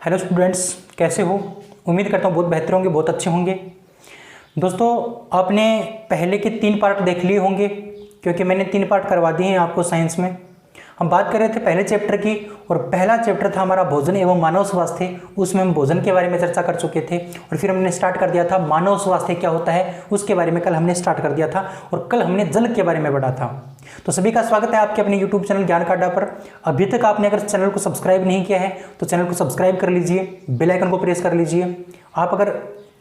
Hello students, कैसे हो? उम्मीद करता हूँ बहुत बेहतर होंगे, बहुत अच्छे होंगे। दोस्तों, आपने पहले के 3 पार्ट देख लिए होंगे क्योंकि मैंने 3 पार्ट करवा दिए हैं आपको साइंस में। हम बात कर रहे थे पहले चैप्टर की और पहला चैप्टर था हमारा भोजन एवं मानव स्वास्थ्य। उसमें हम भोजन के बारे में चर्चा कर चुके थे और फिर हमने स्टार्ट कर दिया था मानव स्वास्थ्य क्या होता है उसके बारे में। कल हमने स्टार्ट कर दिया था और कल हमने जल के बारे में पढ़ा था। तो सभी का स्वागत है आपके अपने YouTube चैनल ज्ञान का अड्डा पर। अभी तक आपने अगर चैनल को सब्सक्राइब नहीं किया है तो चैनल को सब्सक्राइब कर लीजिए, बेल आइकन को प्रेस कर लीजिए। आप अगर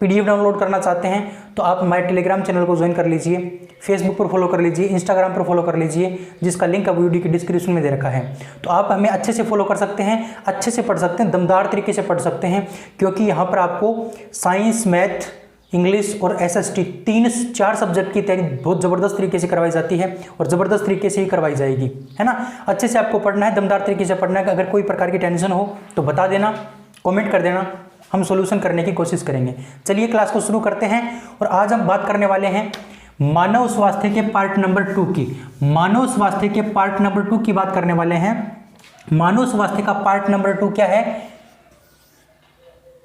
PDF डाउनलोड करना चाहते हैं तो आप हमारे टेलीग्राम चैनल को ज्वाइन कर लीजिए, फेसबुक पर फॉलो कर लीजिए, इंस्टाग्राम पर फॉलो कर लीजिए, जिसका लिंक अब वीडियो की डिस्क्रिप्शन में दे रखा है। तो आप हमें अच्छे से फॉलो कर सकते हैं, अच्छे से पढ़ सकते हैं, दमदार तरीके से पढ़ सकते हैं, क्योंकि यहाँ पर आपको साइंस, मैथ, इंग्लिश और SST 3-4 सब्जेक्ट की तैयारी बहुत ज़बरदस्त तरीके से करवाई जाती है और ज़बरदस्त तरीके से ही करवाई जाएगी, है ना। अच्छे से आपको पढ़ना है, दमदार तरीके से पढ़ना है। अगर कोई प्रकार की टेंशन हो तो बता देना, कमेंट कर देना, हम सॉल्यूशन करने की कोशिश करेंगे। चलिए क्लास को शुरू करते हैं और आज हम बात करने वाले हैं मानव स्वास्थ्य के पार्ट नंबर 2 की। मानव स्वास्थ्य के पार्ट नंबर 2 की बात करने वाले हैं। मानव स्वास्थ्य का पार्ट नंबर 2 क्या है?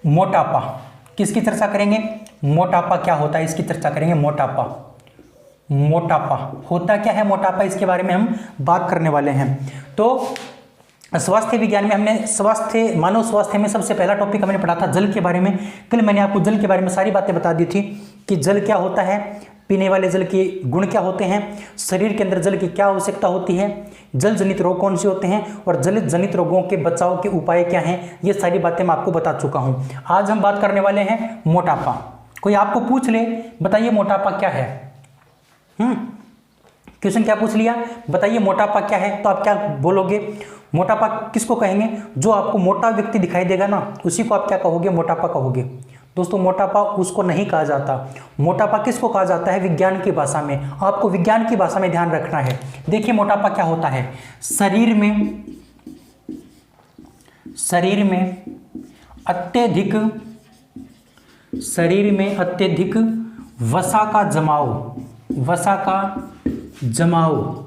मोटापा। किसकी चर्चा करेंगे? मोटापा क्या होता है इसकी चर्चा करेंगे। मोटापा, मोटापा होता क्या है, मोटापा, इसके बारे में हम बात करने वाले हैं। तो स्वास्थ्य विज्ञान में हमने स्वास्थ्य, मानव स्वास्थ्य में सबसे पहला टॉपिक हमने पढ़ा था जल के बारे में। कल मैंने आपको जल के बारे में सारी बातें बता दी थी कि जल क्या होता है, पीने वाले जल के गुण क्या होते हैं, शरीर के अंदर जल की क्या आवश्यकता होती है, जल जनित रोग कौन से होते हैं और जल जनित रोगों के बचाव के उपाय क्या हैं। ये सारी बातें मैं आपको बता चुका हूँ। आज हम बात करने वाले हैं मोटापा। कोई आपको पूछ ले, बताइए मोटापा क्या है? क्वेश्चन क्या पूछ लिया, बताइए मोटापा क्या है, तो आप क्या बोलोगे? मोटापा किसको कहेंगे? जो आपको मोटा व्यक्ति दिखाई देगा ना, उसी को आप क्या कहोगे? मोटापा कहोगे। दोस्तों, मोटापा उसको नहीं कहा जाता। मोटापा किसको कहा जाता है? विज्ञान की भाषा में। आपको विज्ञान की भाषा में ध्यान रखना है। देखिए मोटापा क्या होता है। शरीर में अत्यधिक वसा का जमाव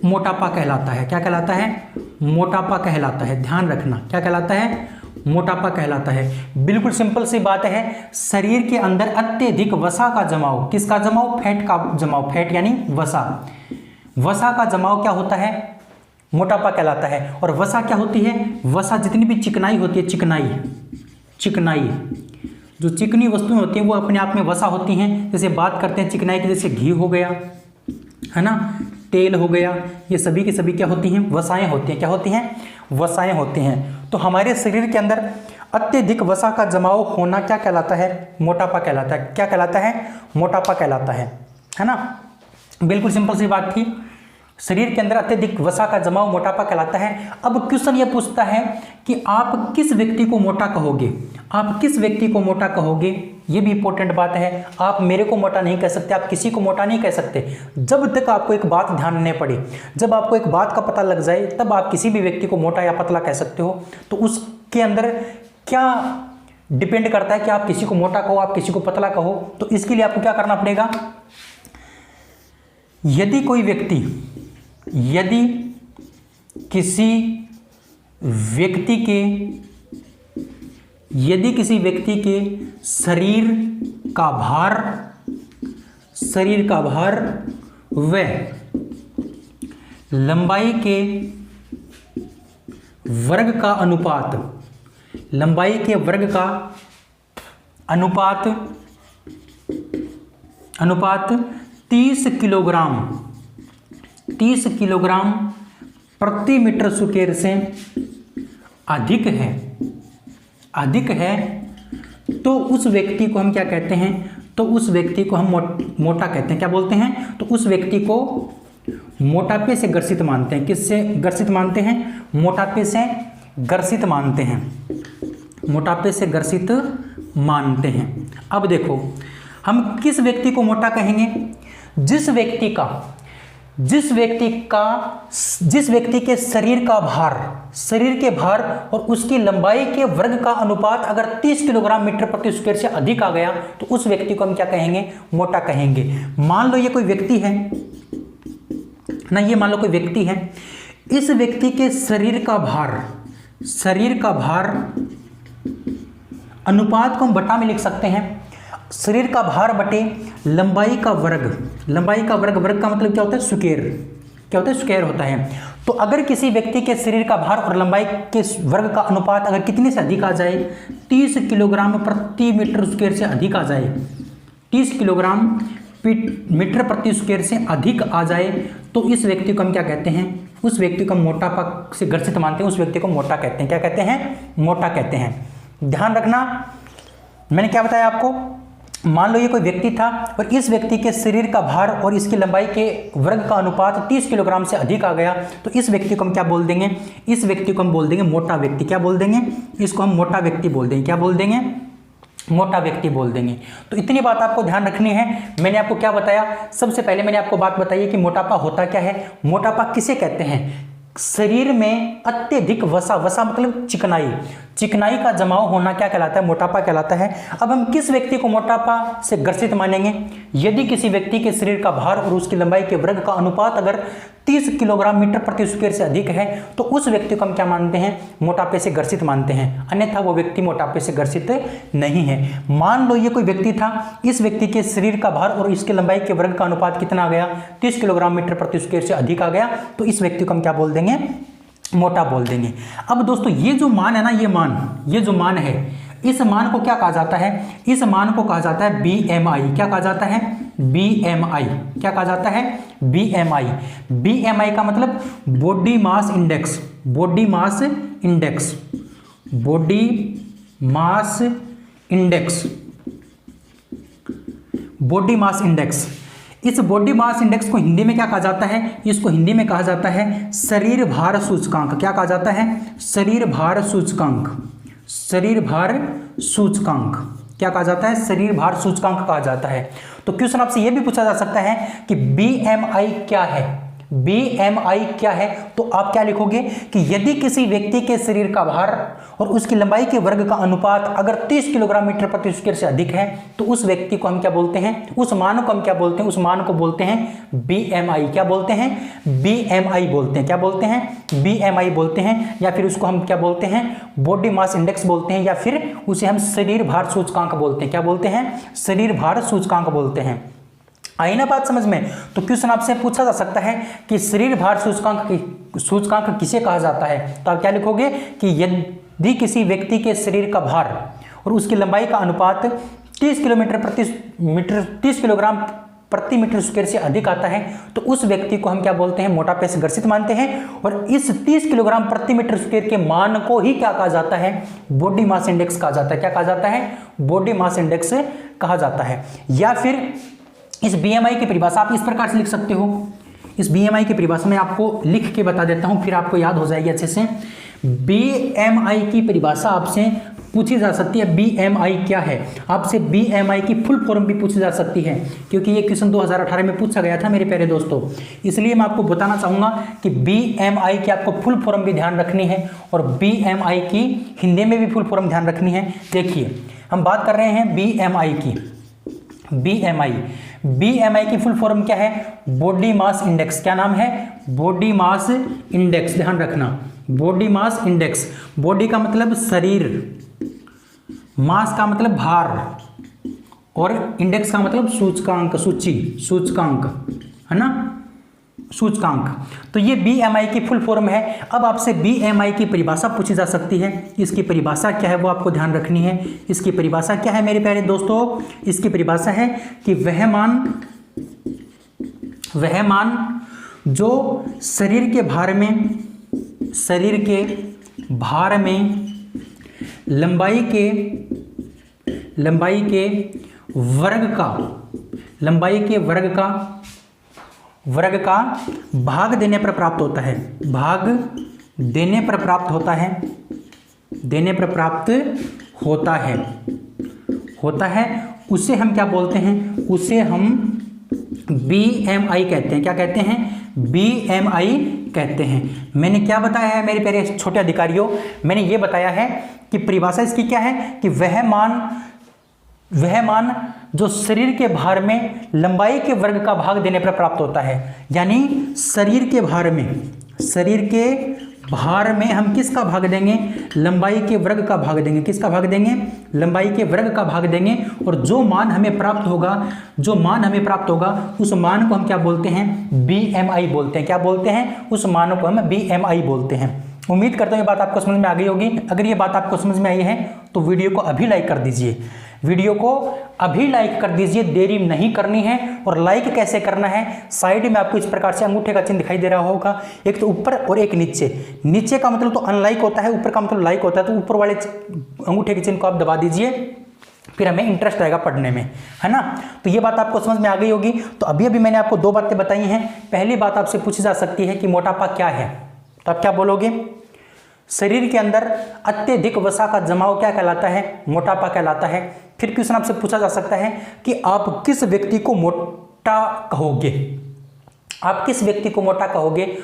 मोटापा कहलाता है। क्या कहलाता है? मोटापा कहलाता है। ध्यान रखना, क्या कहलाता है? मोटापा कहलाता है। बिल्कुल सिंपल सी बात है। शरीर के अंदर अत्यधिक वसा का जमाव, किसका जमाव? फैट का जमाव। फैट यानी वसा। वसा का जमाव क्या होता है? मोटापा कहलाता है। और वसा क्या होती है? वसा जितनी भी चिकनाई होती है, चिकनाई जो चिकनी वस्तुएं होती हैं वो अपने आप में वसा होती हैं। जैसे बात करते हैं चिकनाई की, जैसे घी हो गया, है ना, तेल हो गया, ये सभी की सभी क्या होती हैं? वसाएं होती हैं। क्या होती हैं? वसाएं होती हैं। तो हमारे शरीर के अंदर अत्यधिक वसा का जमाव होना क्या कहलाता है? मोटापा कहलाता है। क्या कहलाता है? मोटापा कहलाता है ना। बिल्कुल सिंपल सी बात थी। शरीर के अंदर अत्यधिक वसा का जमाव मोटापा कहलाता है। अब क्वेश्चन ये पूछता है कि आप किस व्यक्ति को मोटा कहोगे? आप किस व्यक्ति को मोटा कहोगे? ये भी इंपॉर्टेंट बात है। आप मेरे को मोटा नहीं कह सकते, आप किसी को मोटा नहीं कह सकते जब तक आपको एक बात ध्यान नहीं पड़े। जब आपको एक बात का पता लग जाए तब आप किसी भी व्यक्ति को मोटा या पतला कह सकते हो। तो उसके अंदर क्या डिपेंड करता है कि आप किसी को मोटा कहो, आप किसी को पतला कहो। तो इसके लिए आपको क्या करना पड़ेगा? यदि किसी व्यक्ति के शरीर का भार व लंबाई के वर्ग का अनुपात 30 किलोग्राम प्रति मीटर स्क्वायर से अधिक है तो उस व्यक्ति को हम क्या कहते हैं? तो उस व्यक्ति को हम मोटा कहते हैं। क्या बोलते हैं? तो उस व्यक्ति को मोटापे से ग्रसित मानते हैं। किससे ग्रसित मानते हैं? मोटापे से ग्रसित मानते हैं। मोटापे से ग्रसित मानते हैं। अब देखो, हम किस व्यक्ति को मोटा कहेंगे? जिस व्यक्ति के शरीर के भार और उसकी लंबाई के वर्ग का अनुपात अगर 30 किलोग्राम मीटर प्रति स्क्वायर से अधिक आ गया तो उस व्यक्ति को हम क्या कहेंगे? मोटा कहेंगे। मान लो ये कोई व्यक्ति है ना, ये मान लो कोई व्यक्ति है, इस व्यक्ति के शरीर का भार शरीर का भार अनुपात को हम बटा में लिख सकते हैं, शरीर का भार बटे लंबाई का वर्ग। लंबाई का वर्ग, वर्ग का मतलब क्या होता है? स्क्वायर। क्या होता है? स्क्वायर होता है। तो अगर किसी व्यक्ति के शरीर का भार और लंबाई के वर्ग का अनुपात अगर कितने से अधिक आ जाए, 30 किलोग्राम प्रति मीटर स्क्वायर से अधिक आ जाए, 30 किलोग्राम मीटर प्रति स्क्वायर से अधिक आ जाए, तो इस व्यक्ति को हम क्या कहते हैं? उस व्यक्ति को मोटापा से ग्रसित मानते हैं, उस व्यक्ति को मोटा कहते हैं। क्या कहते हैं? मोटा कहते हैं। ध्यान रखना, मैंने क्या बताया आपको? मान लो ये कोई व्यक्ति था और इस व्यक्ति के शरीर का भार और इसकी लंबाई के वर्ग का अनुपात 30 किलोग्राम से अधिक आ गया, तो इस व्यक्ति को हम क्या बोल देंगे? इस व्यक्ति को हम बोल देंगे मोटा व्यक्ति। क्या बोल देंगे? इसको हम मोटा व्यक्ति बोल देंगे। क्या बोल देंगे? मोटा व्यक्ति बोल देंगे। तो इतनी बात आपको ध्यान रखनी है। मैंने आपको क्या बताया? सबसे पहले मैंने आपको बात बताई कि मोटापा होता क्या है। मोटापा किसे कहते हैं? शरीर में अत्यधिक वसा, वसा मतलब चिकनाई, चिकनाई का जमाव होना क्या कहलाता है? मोटापा कहलाता है। अब हम किस व्यक्ति को मोटापा से ग्रसित मानेंगे? यदि किसी व्यक्ति के शरीर का भार और उसकी लंबाई के वर्ग का अनुपात अगर 30 किलोग्राम मीटर प्रति स्क्वायर से अधिक है, तो उस व्यक्ति को हम क्या मानते हैं? मोटापे से ग्रसित मानते हैं, अन्यथा वो व्यक्ति मोटापे से ग्रसित नहीं है। मान लो ये कोई व्यक्ति था, इस व्यक्ति के शरीर का भार और इसकी लंबाई के वर्ग का अनुपात कितना आ गया? 30 किलोग्राम मीटर प्रति स्क्वायर से अधिक आ गया, तो इस व्यक्ति को हम क्या बोल देंगे? मोटा बोल देंगे। अब दोस्तों ये जो मान है ना, ये जो मान है, इस मान को क्या कहा जाता है? इस मान को कहा जाता है BMI। क्या कहा जाता है? BMI। क्या कहा जाता है? BMI। BMI का मतलब body mass index. Body mass index. Body mass index. Body mass index. इस बॉडी मास इंडेक्स को हिंदी में क्या कहा जाता है? इसको हिंदी में कहा जाता है शरीर भार सूचकांक। क्या कहा जाता है? शरीर भार सूचकांक। शरीर भार सूचकांक क्या कहा जाता है? शरीर भार सूचकांक कहा जाता है। तो क्वेश्चन आपसे यह भी पूछा जा सकता है कि BMI क्या है? BMI क्या है? तो आप क्या लिखोगे कि यदि किसी व्यक्ति के शरीर का भार और उसकी लंबाई के वर्ग का अनुपात अगर 30 किलोग्राम मीटर प्रति स्क्वायर से अधिक है, तो उस व्यक्ति को हम क्या बोलते हैं? उस मान को हम क्या बोलते हैं? उस मान को बोलते हैं BMI। क्या बोलते हैं? BMI बोलते हैं। क्या बोलते हैं? BMI बोलते हैं, या फिर उसको हम क्या बोलते हैं? बॉडी मास इंडेक्स बोलते हैं, या फिर उसे हम शरीर भार सूचकांक बोलते हैं। क्या बोलते हैं? शरीर भार सूचकांक बोलते हैं। आई ना बात समझ में? तो क्वेश्चन आपसे पूछा जा सकता है कि शरीर भार सूचकांक किसे कहा जाता है? तो आप क्या लिखोगे कि यदि किसी व्यक्ति के शरीर का भार और उसकी लंबाई का अनुपात 30 किलोग्राम प्रति मीटर स्क्वायर से अधिक आता है, तो उस व्यक्ति को हम क्या बोलते हैं? मोटापे से ग्रसित मानते हैं। और इस 30 किलोग्राम प्रति मीटर स्क्वायर के मान को ही क्या कहा जाता है? बॉडी मास इंडेक्स कहा जाता है। क्या कहा जाता है? बॉडी मास इंडेक्स कहा जाता है। या फिर इस BMI की परिभाषा आप इस प्रकार से लिख सकते हो। इस BMI की परिभाषा मैं आपको लिख के बता देता हूं, फिर आपको याद हो जाएगी अच्छे से। BMI की परिभाषा आपसे पूछी जा सकती है। BMI क्या है? आपसे BMI की फुल फॉर्म भी पूछी जा सकती है, क्योंकि ये क्वेश्चन 2018 में पूछा गया था मेरे प्यारे दोस्तों। इसलिए मैं आपको बताना चाहूँगा कि BMI की आपको फुल फॉर्म भी ध्यान रखनी है और BMI की हिंदी में भी फुल फॉर्म ध्यान रखनी है। देखिए हम बात कर रहे हैं BMI की। BMI की फुल फॉर्म क्या है? Body mass index. क्या नाम है? Body mass index. ध्यान रखना, बॉडी मास इंडेक्स। बॉडी का मतलब शरीर, मास का मतलब भार, और इंडेक्स का मतलब सूचकांक, सूची, सूचकांक है ना, सूचकांक। तो ये BMI की फुल फॉर्म है। अब आपसे BMI की परिभाषा पूछी जा सकती है। इसकी परिभाषा क्या है वो आपको ध्यान रखनी है। इसकी परिभाषा क्या है मेरे प्यारे दोस्तों? इसकी परिभाषा है कि वह मान जो शरीर के भार में लंबाई के वर्ग का भाग देने पर प्राप्त होता है। भाग देने पर प्राप्त होता है, उसे हम क्या बोलते हैं? उसे हम BMI कहते हैं। क्या कहते हैं? BMI कहते हैं। मैंने क्या बताया है मेरे प्यारे छोटे अधिकारियों? मैंने ये बताया है कि परिभाषा इसकी क्या है कि वह मान जो शरीर के भार में लंबाई के वर्ग का भाग देने पर प्राप्त होता है। यानी शरीर के भार में हम किसका भाग देंगे, लंबाई के वर्ग का भाग देंगे। किसका भाग देंगे, लंबाई के वर्ग का भाग देंगे। और जो मान हमें प्राप्त होगा उस मान को हम क्या बोलते हैं, BMI बोलते हैं। क्या बोलते हैं, उस मान को हम BMI बोलते हैं। उम्मीद करता हूँ ये बात आपको समझ में आ गई होगी। अगर ये बात आपको समझ में आई है तो वीडियो को अभी लाइक कर दीजिए, देरी नहीं करनी है। और लाइक कैसे करना है, साइड में आपको इस प्रकार से अंगूठे का चिन्ह दिखाई दे रहा होगा, एक तो ऊपर और एक नीचे। नीचे का मतलब तो अनलाइक होता है, ऊपर का मतलब लाइक होता है। तो ऊपर वाले अंगूठे के चिन्ह को आप दबा दीजिए, फिर हमें इंटरेस्ट आएगा पढ़ने में, है ना। तो ये बात आपको समझ में आ गई होगी। तो अभी मैंने आपको 2 बातें बताई हैं। पहली बात आपसे पूछी जा सकती है कि मोटापा क्या है, तो आप क्या बोलोगे, शरीर के अंदर अत्यधिक वसा का जमाव क्या कहलाता है, मोटापा कहलाता है। फिर क्वेश्चन आपसे पूछा जा सकता है कि आप किस व्यक्ति को मोटा कहोगे,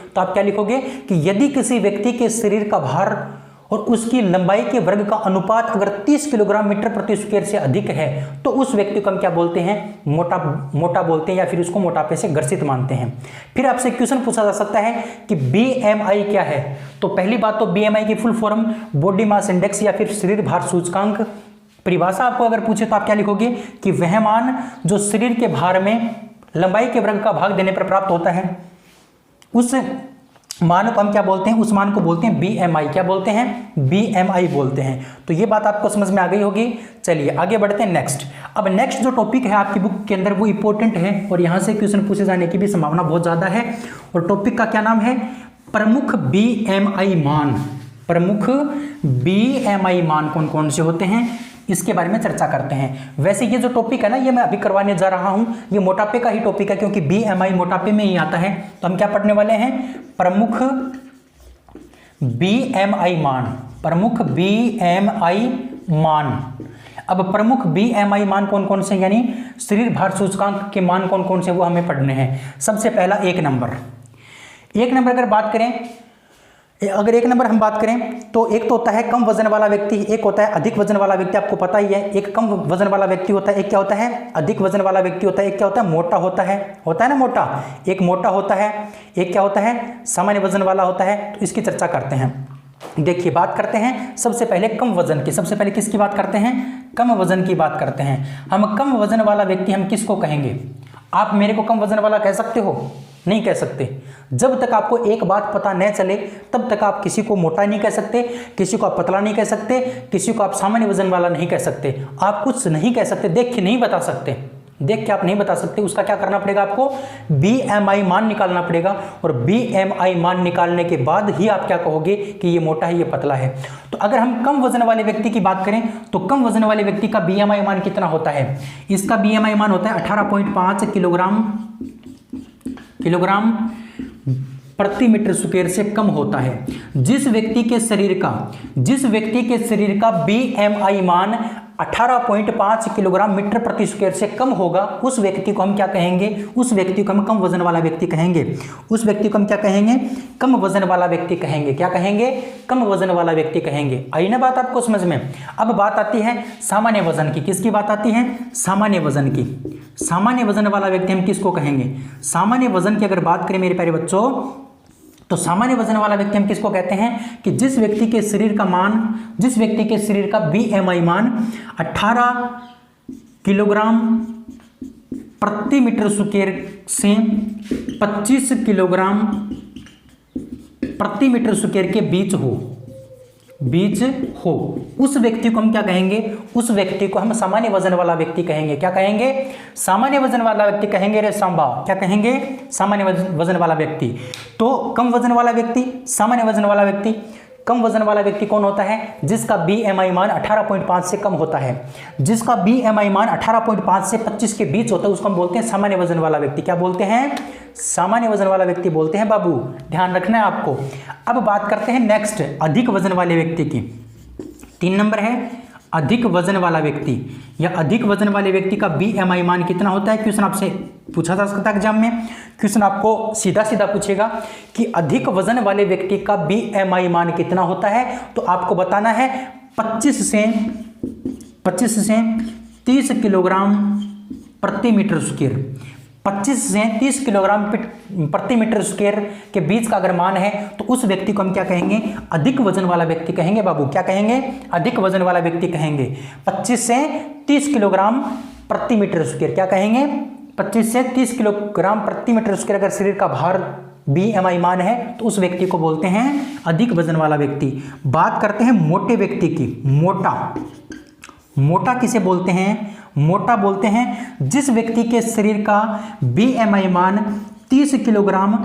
तो आप क्या लिखोगे कि यदि किसी व्यक्ति के शरीर का भार और उसकी लंबाई के वर्ग का अनुपात अगर 30 किलोग्राम मीटर प्रति स्क्वायर से अधिक है तो उस व्यक्ति को हम क्या बोलते हैं, मोटा बोलते हैं, या फिर उसको मोटापे से ग्रसित मानते हैं। फिर आपसे क्वेश्चन पूछा जा सकता है कि BMI क्या है। तो पहली बात तो BMI की full form body mass index या फिर शरीर भार सूचकांक। परिभाषा आपको अगर पूछे तो आप क्या लिखोगे कि वह मान जो शरीर के भार में लंबाई के वर्ग का भाग देने पर प्राप्त होता है, उस मान को हम क्या बोलते हैं, उस मान को बोलते हैं BMI। क्या बोलते हैं, BMI बोलते हैं। तो ये बात आपको समझ में आ गई होगी। चलिए आगे बढ़ते हैं नेक्स्ट। अब नेक्स्ट जो टॉपिक है आपकी बुक के अंदर वो इंपॉर्टेंट है और यहाँ से क्वेश्चन पूछे जाने की भी संभावना बहुत ज़्यादा है। और टॉपिक का क्या नाम है, प्रमुख BMI मान। प्रमुख BMI मान कौन कौन से होते हैं, इसके बारे में चर्चा करते हैं। वैसे ये जो टॉपिक है ना, ये मैं अभी करवाने जा रहा हूं, ये मोटापे का ही टॉपिक है क्योंकि BMI मोटापे में ही आता है। तो हम क्या पढ़ने वाले हैं, प्रमुख BMI मान। प्रमुख BMI मान। अब प्रमुख BMI मान कौन कौन से, यानी शरीर भार सूचकांक के मान कौन कौन से, वो हमें पढ़ने हैं। सबसे पहला 1 नंबर। 1 नंबर अगर बात करें, अगर 1 नंबर हम बात करें तो एक तो होता है कम वजन वाला व्यक्ति, एक होता है अधिक वजन वाला व्यक्ति। आपको पता ही है, एक कम वजन वाला व्यक्ति होता है, एक क्या होता है, अधिक वजन वाला व्यक्ति होता है, एक क्या होता है, मोटा होता है ना मोटा। एक मोटा होता है, एक क्या होता है, सामान्य वजन वाला होता है। तो इसकी चर्चा करते हैं। देखिए बात करते हैं सबसे पहले कम वजन की। सबसे पहले किसकी बात करते हैं, कम वजन की बात करते हैं। हम कम वजन वाला व्यक्ति हम किसको कहेंगे, आप मेरे को कम वजन वाला कह सकते हो, नहीं कह सकते। जब तक आपको एक बात पता न चले तब तक आप किसी को मोटा नहीं कह सकते, किसी को आप पतला नहीं कह सकते, किसी को आप सामान्य वजन वाला नहीं कह सकते। आप कुछ नहीं कह सकते, देख के नहीं बता सकते, देख के आप नहीं बता सकते। उसका क्या करना पड़ेगा, आपको BMI मान निकालना पड़ेगा। और BMI मान निकालने के बाद ही आप क्या कहोगे कि ये मोटा है, ये पतला है। तो अगर हम कम वजन वाले व्यक्ति की बात करें तो कम वजन वाले व्यक्ति का BMI मान कितना होता है, इसका BMI मान होता है 18.5 किलोग्राम प्रति मीटर स्क्वायर से कम होता है। जिस व्यक्ति के शरीर का BMI मान 18.5 किलोग्राम मीटर प्रति स्क्वायर से कम होगा, उस व्यक्ति को हम क्या कहेंगे, उस व्यक्ति को हम कम वजन वाला व्यक्ति कहेंगे। उस व्यक्ति को हम क्या कहेंगे, कम वजन वाला व्यक्ति कहेंगे। क्या कहेंगे, कम वजन वाला व्यक्ति कहेंगे। आई ना बात आपको समझ में। अब बात आती है सामान्य वजन की। किसकी बात आती है, सामान्य वजन की। सामान्य वजन वाला व्यक्ति हम किसको कहेंगे, सामान्य वजन की अगर बात करें मेरे प्यारे बच्चों, तो सामान्य वजन वाला व्यक्ति हम किसको कहते हैं कि जिस व्यक्ति के शरीर का BMI मान 18 किलोग्राम प्रति मीटर स्क्वायर से 25 किलोग्राम प्रति मीटर स्क्वायर के बीच हो, उस व्यक्ति को हम क्या कहेंगे, उस व्यक्ति को हम सामान्य वजन वाला व्यक्ति कहेंगे। क्या कहेंगे, सामान्य वजन वाला व्यक्ति कहेंगे रे सांबा। क्या कहेंगे, सामान्य वजन वाला व्यक्ति। तो कम वजन वाला व्यक्ति, सामान्य वजन वाला व्यक्ति। कम वजन वाला व्यक्ति कौन होता है, जिसका BMI मान 18.5 से कम होता है। जिसका BMI मान 18.5 से 25 के बीच होता है उसको हम बोलते हैं सामान्य वजन वाला व्यक्ति। क्या बोलते हैं, सामान्य वजन वाला व्यक्ति बोलते हैं बाबू, ध्यान रखना है आपको। अब बात करते हैं नेक्स्ट अधिक वजन वाले व्यक्ति की। 3 नंबर है अधिक वजन वाला व्यक्ति, या अधिक वजन वाले व्यक्ति का BMI मान कितना होता है। क्वेश्चन आपसे पूछा जा सकता है एग्जाम में। क्वेश्चन आपको सीधा सीधा पूछेगा कि अधिक वजन वाले व्यक्ति का BMI मान कितना होता है, तो आपको बताना है 25 से 30 किलोग्राम प्रति मीटर स्क्वायर। 25 से 30 किलोग्राम प्रति मीटर स्क्वायर के बीच का अगर मान है तो उस व्यक्ति को हम क्या कहेंगे, अधिक वजन वाला व्यक्ति कहेंगे बाबू। क्या कहेंगे, अधिक वजन वाला व्यक्ति कहेंगे। 25 से 30 किलोग्राम प्रति मीटर स्क्वायर, क्या कहेंगे, 25 से 30 किलोग्राम प्रति मीटर स्क्वायर अगर शरीर का भार BMI मान है तो उस व्यक्ति को बोलते हैं अधिक वजन वाला व्यक्ति। बात करते हैं मोटे व्यक्ति की। मोटा किसे बोलते हैं, मोटा बोलते हैं जिस व्यक्ति के शरीर का BMI मान 30 किलोग्राम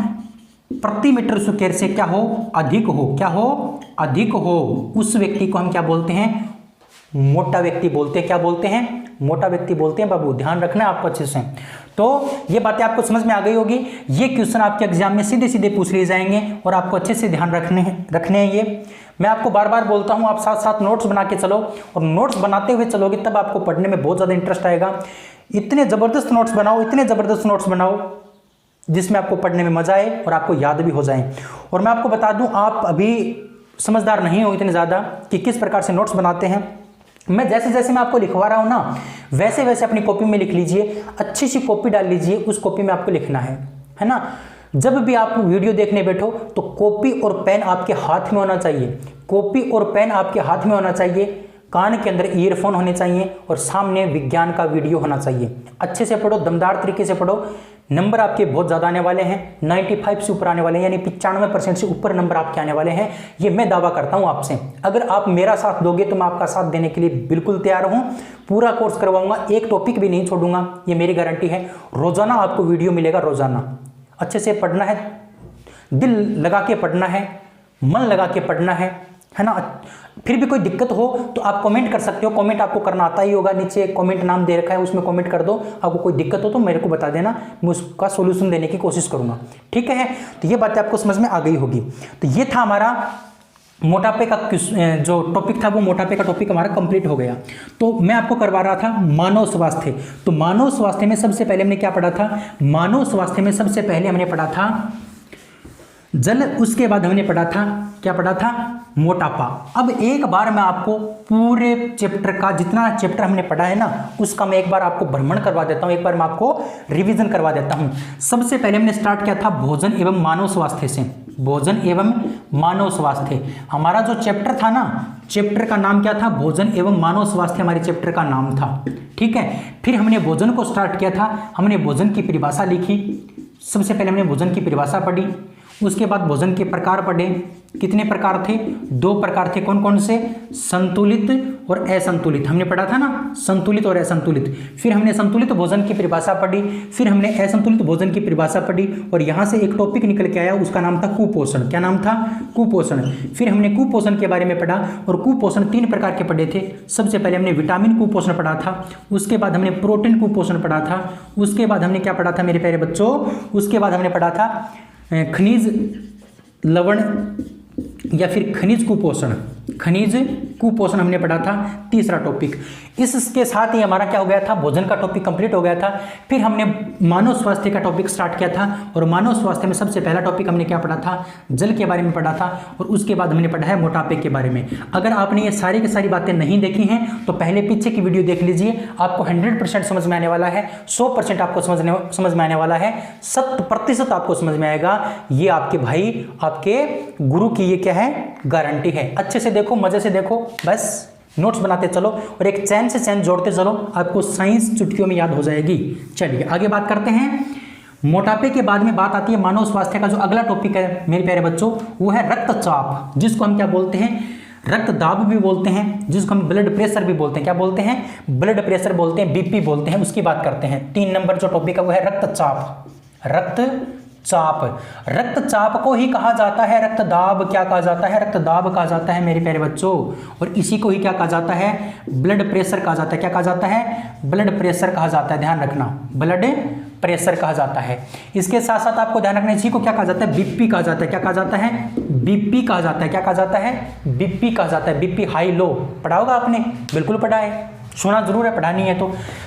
प्रति मीटर स्क्वायर से क्या हो, अधिक हो। क्या हो, अधिक हो। उस व्यक्ति को हम क्या बोलते हैं, मोटा व्यक्ति बोलते हैं। क्या बोलते हैं, मोटा व्यक्ति बोलते हैं बाबू। ध्यान रखना आपको अच्छे से। तो ये बातें आपको समझ में आ गई होगी। ये क्वेश्चन आपके एग्जाम में सीधे सीधे पूछ लिए जाएंगे और आपको अच्छे से ध्यान रखने हैं। ये मैं आपको बार बार बोलता हूँ, आप साथ साथ नोट्स बना के चलो, और नोट्स बनाते हुए चलोगे तब आपको पढ़ने में बहुत ज़्यादा इंटरेस्ट आएगा। इतने ज़बरदस्त नोट्स बनाओ, इतने ज़बरदस्त नोट्स बनाओ जिसमें आपको पढ़ने में मजा आए और आपको याद भी हो जाए। और मैं आपको बता दूं, आप अभी समझदार नहीं हो इतने ज़्यादा कि किस प्रकार से नोट्स बनाते हैं। मैं जैसे जैसे मैं आपको लिखवा रहा हूँ ना, वैसे वैसे अपनी कॉपी में लिख लीजिए। अच्छी सी कॉपी डाल लीजिए, उस कॉपी में आपको लिखना है ना। जब भी आप वीडियो देखने बैठो तो कॉपी और पेन आपके हाथ में होना चाहिए। कॉपी और पेन आपके हाथ में होना चाहिए, कान के अंदर ईयरफोन होने चाहिए और सामने विज्ञान का वीडियो होना चाहिए। अच्छे से पढ़ो, दमदार तरीके से पढ़ो। नंबर आपके बहुत ज़्यादा आने वाले हैं, 95 से ऊपर आने वाले हैं, यानी 95% से ऊपर नंबर आपके आने वाले हैं। ये मैं दावा करता हूँ आपसे। अगर आप मेरा साथ दोगे तो मैं आपका साथ देने के लिए बिल्कुल तैयार हूँ। पूरा कोर्स करवाऊंगा, एक टॉपिक भी नहीं छोड़ूंगा, ये मेरी गारंटी है। रोजाना आपको वीडियो मिलेगा, रोजाना। अच्छे से पढ़ना है, दिल लगा के पढ़ना है, मन लगा के पढ़ना है ना। फिर भी कोई दिक्कत हो तो आप कमेंट कर सकते हो। कमेंट आपको करना आता ही होगा, नीचे कमेंट नाम दे रखा है, उसमें कमेंट कर दो। आपको कोई दिक्कत हो तो मेरे को बता देना, मैं उसका सॉल्यूशन देने की कोशिश करूंगा। ठीक है, तो ये बातें आपको समझ में आ गई होगी। तो ये था हमारा मोटापे का जो टॉपिक था, वो मोटापे का टॉपिक हमारा कंप्लीट हो गया। तो मैं आपको करवा रहा था मानव स्वास्थ्य। तो मानव स्वास्थ्य में सबसे पहले हमने क्या पढ़ा था, मानव स्वास्थ्य में सबसे पहले हमने पढ़ा था जल, उसके बाद हमने पढ़ा था, क्या पढ़ा था, मोटापा। अब एक बार मैं आपको पूरे चैप्टर का, जितना चैप्टर हमने पढ़ा है ना, उसका मैं एक बार आपको भ्रमण करवा देता हूं, एक बार मैं आपको रिवीजन करवा देता हूं। सबसे पहले हमने स्टार्ट किया था भोजन एवं मानव स्वास्थ्य से। भोजन एवं मानव स्वास्थ्य हमारा जो चैप्टर था ना, चैप्टर का नाम क्या था, भोजन एवं मानव स्वास्थ्य हमारे चैप्टर का नाम था। ठीक है, फिर हमने भोजन को स्टार्ट किया था, हमने भोजन की परिभाषा लिखी। सबसे पहले हमने भोजन की परिभाषा पढ़ी, उसके बाद भोजन के प्रकार पढ़े। कितने प्रकार थे, 2 प्रकार थे। कौन कौन से, संतुलित और असंतुलित। हमने पढ़ा था ना, संतुलित और असंतुलित। फिर हमने संतुलित भोजन की परिभाषा पढ़ी, फिर हमने असंतुलित भोजन की परिभाषा पढ़ी, और यहाँ से एक टॉपिक निकल के आया, उसका नाम था कुपोषण। क्या नाम था, कुपोषण। फिर हमने कुपोषण के बारे में पढ़ा, और कुपोषण 3 प्रकार के पढ़े थे। सबसे पहले हमने विटामिन कुपोषण पढ़ा था, उसके बाद हमने प्रोटीन कुपोषण पढ़ा था, उसके बाद हमने क्या पढ़ा था मेरे प्यारे बच्चों, उसके बाद हमने पढ़ा था खनिज लवण या फिर खनिज कुपोषण। खनिज कुपोषण हमने पढ़ा था, तीसरा टॉपिक। इसके साथ ही हमारा क्या हो गया था, भोजन का टॉपिक कंप्लीट हो गया था। फिर हमने मानव स्वास्थ्य का टॉपिक स्टार्ट किया था, और मानव स्वास्थ्य में सबसे पहला टॉपिक हमने क्या पढ़ा था, जल के बारे में पढ़ा था, और उसके बाद हमने पढ़ा है मोटापे के बारे में। अगर आपने ये सारी की सारी बातें नहीं देखी हैं तो पहले पीछे की वीडियो देख लीजिए, आपको 100% समझ में आने वाला है, 100% आपको समझ में आने वाला है, 100% आपको समझ में आएगा। ये आपके भाई, आपके गुरु की ये क्या है, गारंटी है। अच्छे से देखो, मजे से देखो, बस नोट्स बनाते चलो और एक चैन से चैन जोड़ते चलो, आपको साइंस चुटकियों में याद हो जाएगी। चलिए आगे बात करते हैं। मोटापे के बाद में बात आती है मानव स्वास्थ्य का जो अगला टॉपिक है मेरे प्यारे बच्चों, वो है रक्तचाप, जिसको हम क्या बोलते हैं, रक्त दाब भी बोलते हैं, जिसको हम ब्लड प्रेशर भी बोलते हैं। क्या बोलते हैं, ब्लड प्रेशर बोलते हैं, बीपी बोलते हैं। उसकी बात करते हैं। 3 नंबर जो टॉपिक है वो है रक्तचाप। रक्तचाप, रक्तचाप को ही कहा जाता है रक्तदाब। क्या कहा जाता है, रक्तदाब कहा जाता है मेरे प्यारे बच्चों। और इसी को ही क्या कहा जाता है, ब्लड प्रेशर कहा जाता है। क्या कहा जाता है, ब्लड प्रेशर कहा जाता है। ध्यान रखना, ब्लड प्रेशर कहा जाता है। इसके साथ साथ आपको ध्यान रखना, इसी को क्या कहा जाता है, बीपी कहा जाता है। क्या कहा जाता है, बीपी कहा जाता है। क्या कहा जाता है, बीपी कहा जाता है। बीपी हाई लो पढ़ा होगा आपने, बिल्कुल पढ़ा है, सुना जरूर है, पढ़ा नहीं है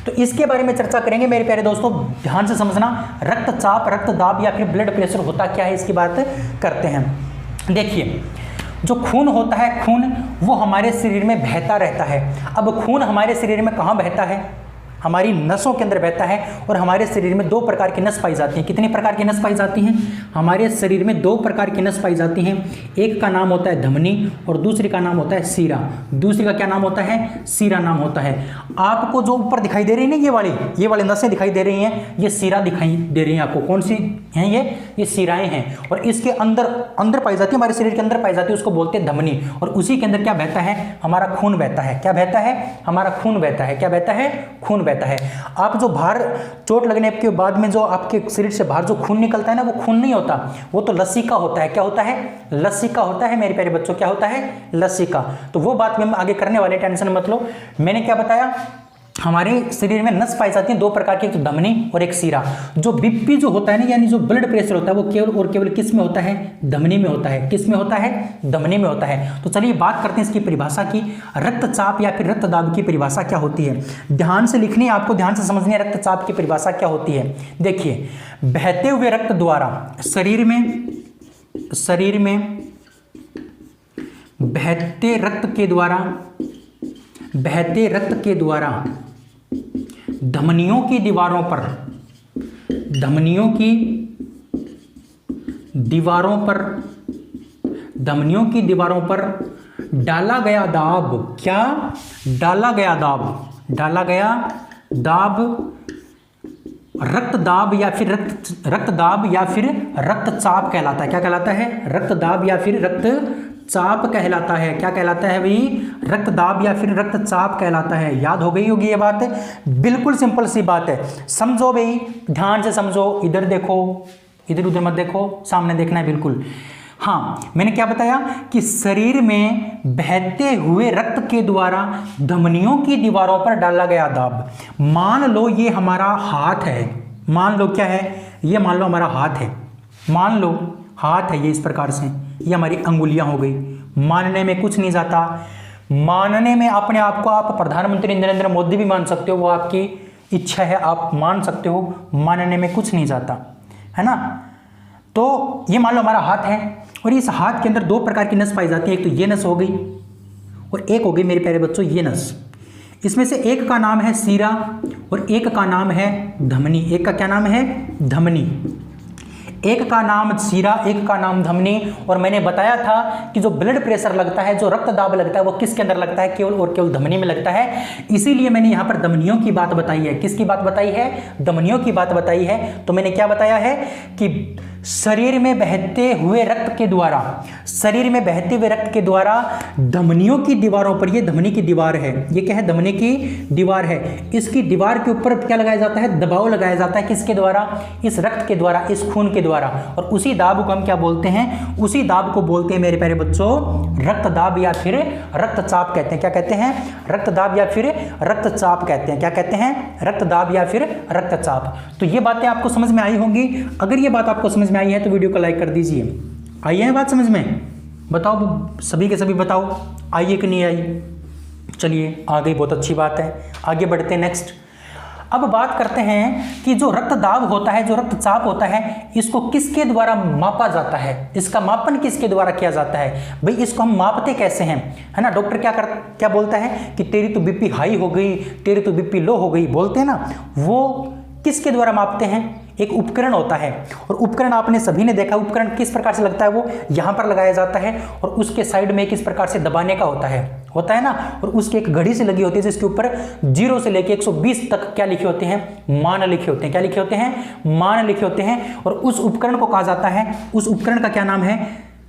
तो इसके बारे में चर्चा करेंगे मेरे प्यारे दोस्तों। ध्यान से समझना, रक्तचाप, रक्तदाब या फिर ब्लड प्रेशर होता क्या है, इसकी बात करते हैं। देखिए, जो खून होता है, खून वो हमारे शरीर में बहता रहता है। अब खून हमारे शरीर में कहाँ बहता है, हमारी नसों के अंदर बहता है। और हमारे शरीर में 2 प्रकार की नस पाई जाती हैं। कितने प्रकार की नस पाई जाती हैं? हमारे शरीर में 2 प्रकार की नस पाई जाती हैं। एक का नाम होता है धमनी और दूसरी का नाम होता है सीरा। दूसरी का क्या नाम होता है? सीरा नाम होता है। आपको जो ऊपर दिखाई दे रही है ना, ये वाली नसें दिखाई दे रही हैं, ये सीरा दिखाई दे रही हैं आपको। कौन सी हैं ये सीराएं हैं। और इसके अंदर पाई जाती है, हमारे शरीर के अंदर पाई जाती है, उसको बोलते हैं धमनी। और उसी के अंदर क्या बहता है? हमारा खून बहता है। क्या बहता है? हमारा खून बहता है। क्या बहता है? खून बहता है। आप जो बाहर चोट लगने के बाद में जो आपके शरीर से बाहर जो खून निकलता है ना, वो खून नहीं होता, वो तो लस्सी का होता है। क्या होता है? लस्सी का होता है मेरे प्यारे बच्चों। क्या होता है? लस्सी का। तो वो बात में आगे करने वाले, टेंशन मत लो। मैंने क्या बताया? हमारे शरीर में नस पाई जाती है 2 प्रकार की, एक तो धमनी और एक सीरा। जो बीपी जो होता है ना, यानी जो ब्लड प्रेशर होता है, वो केवल और केवल किस में होता है? धमनी में होता है। किस में होता है? धमनी में होता है। तो चलिए बात करते हैं इसकी परिभाषा की। रक्तचाप या फिर रक्तदाब की परिभाषा क्या होती है? ध्यान से लिखनी है आपको, ध्यान से समझनी है रक्तचाप की परिभाषा क्या होती है। देखिए, बहते हुए रक्त द्वारा शरीर में बहते रक्त के द्वारा धमनियों की दीवारों पर डाला गया दाब। क्या डाला गया दाब रक्तदाब या फिर रक्तचाप कहलाता है। क्या कहलाता है? रक्तदाब या फिर रक्तचाप कहलाता है। क्या कहलाता है भाई? रक्तदाब या फिर रक्तचाप कहलाता है। याद हो गई होगी ये बात। बिल्कुल सिंपल सी बात है, समझो भाई, ध्यान से समझो। इधर देखो, इधर उधर मत देखो, सामने देखना है बिल्कुल। हाँ, मैंने क्या बताया कि शरीर में बहते हुए रक्त के द्वारा धमनियों की दीवारों पर डाला गया दाब। मान लो ये हमारा हाथ है, मान लो क्या है ये, मान लो हमारा हाथ है, मान लो हाथ है ये इस प्रकार से, ये हमारी अंगुलियां हो गई। मानने में कुछ नहीं जाता, मानने में अपने आप को आप प्रधानमंत्री नरेंद्र मोदी भी मान सकते हो, वो आपकी इच्छा है, आप मान सकते हो, मानने में कुछ नहीं जाता, है ना। तो ये मान लो हमारा हाथ है और इस हाथ के अंदर 2 प्रकार की नस पाई जाती है। एक तो ये नस हो गई और एक हो गई मेरे प्यारे बच्चों ये नस। इसमें से एक का नाम है सीरा और एक का नाम है धमनी। एक का क्या नाम है? धमनी। एक का नाम सीरा, एक का नाम धमनी। और मैंने बताया था कि जो ब्लड प्रेशर लगता है, जो रक्तदाब लगता है, वो किसके अंदर लगता है? केवल और केवल धमनी में लगता है। इसीलिए मैंने यहाँ पर धमनियों की बात बताई है। किसकी बात बताई है? धमनियों की बात बताई है। तो मैंने क्या बताया है कि शरीर में बहते हुए रक्त के द्वारा धमनियों की दीवारों पर, ये धमनी की दीवार है, ये क्या है? धमनी की दीवार है। इसकी दीवार के ऊपर क्या लगाया जाता है? दबाव लगाया जाता है। किसके द्वारा? इस रक्त के द्वारा, इस खून के द्वारा। और उसी दाब को हम क्या बोलते हैं? उसी दाब को बोलते हैं मेरे प्यारे बच्चों रक्तदाब या फिर रक्तचाप कहते हैं। क्या कहते हैं? रक्तदाब या फिर रक्तचाप कहते हैं। क्या कहते हैं? रक्तदाब या फिर रक्तचाप। तो ये बातें आपको समझ में आई होंगी। अगर ये बात आपको समझ में आई है तो वीडियो को लाइक कर दीजिए। आई है बात समझ में? बताओ, सभी के सभी बताओ, आई है कि नहीं आई? चलिए आ गई, बहुत अच्छी बात है। आगे बढ़ते हैं नेक्स्ट। अब बात करते हैं कि जो रक्तदाब होता है, जो रक्तचाप होता है, इसको किसके द्वारा मापा जाता है? इसका मापन किसके द्वारा किया जाता है? भाई इसको हम मापते कैसे हैं, है ना। डॉक्टर क्या बोलता है कि तेरी तो बीपी हाई हो गई, तेरी तो बीपी लो हो गई, बोलते हैं ना। वो किसके द्वारा मापते हैं? एक उपकरण होता है, और उपकरण आपने सभी ने देखा। उपकरण किस प्रकार से लगता है? वो यहाँ पर लगाया जाता है और उसके साइड में किस प्रकार से दबाने का होता है ना। और उसकी एक घड़ी से लगी होती है जिसके ऊपर 0 से लेकर 120 तक क्या लिखे होते हैं? मान लिखे होते हैं। क्या लिखे होते हैं? मान लिखे होते हैं। और उस उपकरण को कहा जाता है, उस उपकरण का क्या नाम है?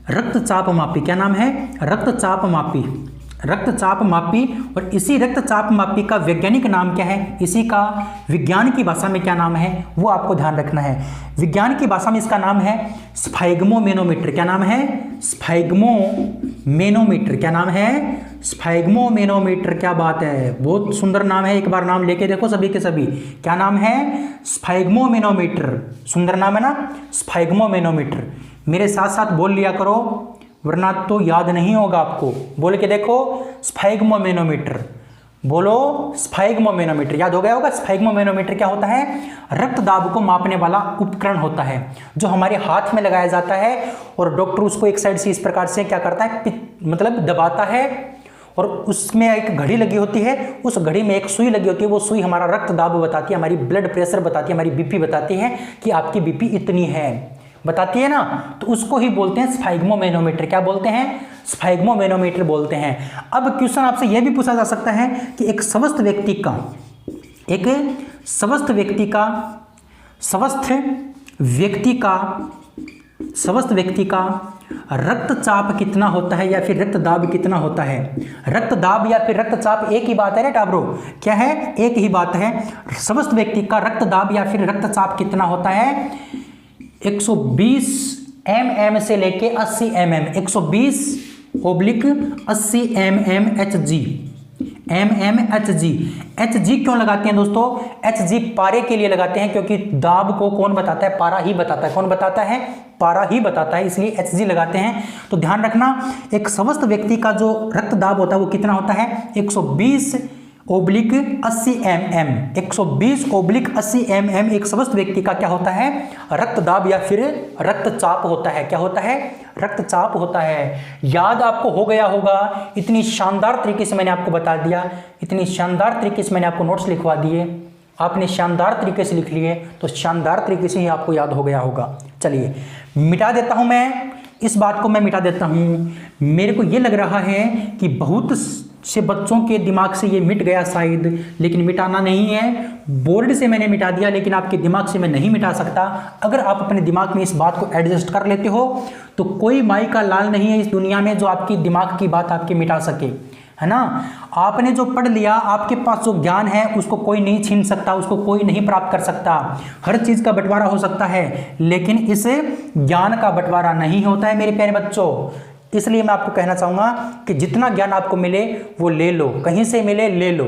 रक्तचाप मापी। क्या नाम है? रक्तचाप मापी। रक्तचाप मापी। और इसी रक्तचाप मापी का वैज्ञानिक नाम क्या है? इसी का विज्ञान की भाषा में क्या नाम है? वो आपको ध्यान रखना है। विज्ञान की भाषा में इसका नाम है स्फैग्मोमेनोमीटर। क्या नाम है? स्फैग्मोमेनोमीटर। क्या नाम है? स्फैग्मोमेनोमीटर। क्या बात है, बहुत सुंदर नाम है। एक बार नाम लेके देखो सभी के सभी। क्या नाम है? स्फैग्मोमेनोमीटर। सुंदर नाम है ना, स्फैग्मोमेनोमीटर। मेरे साथ साथ बोल लिया करो, वरना तो याद नहीं होगा आपको। बोल के देखो, स्फैग्मोमेनोमीटर। बोलो, स्फैग्मोमेनोमीटर। याद हो गया होगा। स्फैग्मोमेनोमीटर क्या होता है? रक्तदाब को मापने वाला उपकरण होता है, जो हमारे हाथ में लगाया जाता है। और डॉक्टर उसको एक साइड से इस प्रकार से क्या करता है? मतलब दबाता है, और उसमें एक घड़ी लगी होती है, उस घड़ी में एक सुई लगी होती है, वो सुई हमारा रक्त दाब बताती है, हमारी ब्लड प्रेशर बताती है, हमारी बीपी बताती है कि आपकी बीपी इतनी है, बताती है ना। तो उसको ही बोलते हैं स्फाइग्मोमैनोमीटर। क्या बोलते हैं? स्फाइग्मोमैनोमीटर बोलते हैं। अब क्वेश्चन आपसे यह भी पूछा जा सकता है कि एक स्वस्थ व्यक्ति का रक्तचाप कितना होता है या फिर रक्तदाब कितना होता है? रक्तदाब या फिर रक्तचाप एक ही बात है ना टाब्रो, क्या है? एक ही बात है। स्वस्थ व्यक्ति का रक्तदाब या फिर रक्तचाप कितना होता है? 120 mm से लेके 80 mm, 120/80 mmHg। Hg क्यों लगाते हैं दोस्तों? Hg पारे के लिए लगाते हैं, क्योंकि दाब को कौन बताता है? पारा ही बताता है। कौन बताता है? पारा ही बताता है, इसलिए Hg लगाते हैं। तो ध्यान रखना, एक स्वस्थ व्यक्ति का जो रक्त दाब होता है वो कितना होता है? 120/80 mm। 120/80 mm एक स्वस्थ व्यक्ति का क्या होता है? रक्तदाब या फिर रक्तचाप होता है। क्या होता है? रक्तचाप होता है। याद आपको हो गया होगा, इतनी शानदार तरीके से मैंने आपको बता दिया, इतनी शानदार तरीके से मैंने आपको नोट्स लिखवा दिए, आपने शानदार तरीके से लिख लिए, तो शानदार तरीके से ही आपको याद हो गया होगा। चलिए मिटा देता हूं मैं इस बात को, मैं मिटा देता हूं। मेरे को ये लग रहा है कि बहुत से बच्चों के दिमाग से ये मिट गया शायद, लेकिन मिटाना नहीं है। बोर्ड से मैंने मिटा दिया, लेकिन आपके दिमाग से मैं नहीं मिटा सकता। अगर आप अपने दिमाग में इस बात को एडजस्ट कर लेते हो तो कोई माई का लाल नहीं है इस दुनिया में जो आपकी दिमाग की बात आपके मिटा सके, है ना। आपने जो पढ़ लिया, आपके पास जो ज्ञान है उसको कोई नहीं छीन सकता, उसको कोई नहीं प्राप्त कर सकता। हर चीज का बंटवारा हो सकता है, लेकिन इस ज्ञान का बंटवारा नहीं होता है मेरे प्यारे बच्चों। इसलिए मैं आपको कहना चाहूंगा कि जितना ज्ञान आपको मिले वो ले लो, कहीं से मिले ले लो,